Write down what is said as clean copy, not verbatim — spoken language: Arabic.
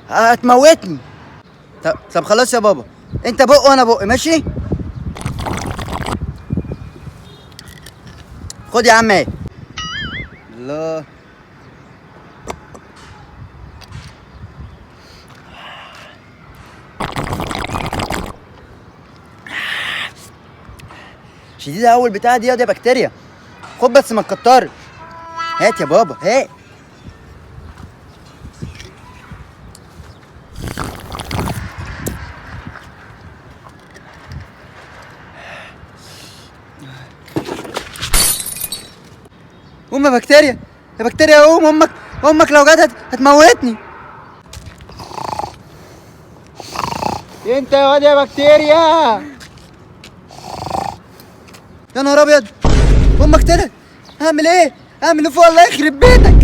هتموتني. طب خلاص يا بابا، انت بق وانا بق، ماشي؟ خد يا عم ايه. الله. شديدة أول بتاعة دي يا بكتيريا. خد بس ما تكترش. هات يا بابا هات. قوم يا بكتيريا، يا بكتيريا قوم. امك لو جت هتموتني. انت يا واد يا بكتيريا. يا نهار ابيض، امك طلعت. اعمل ايه فوق؟ الله يخرب بيتك.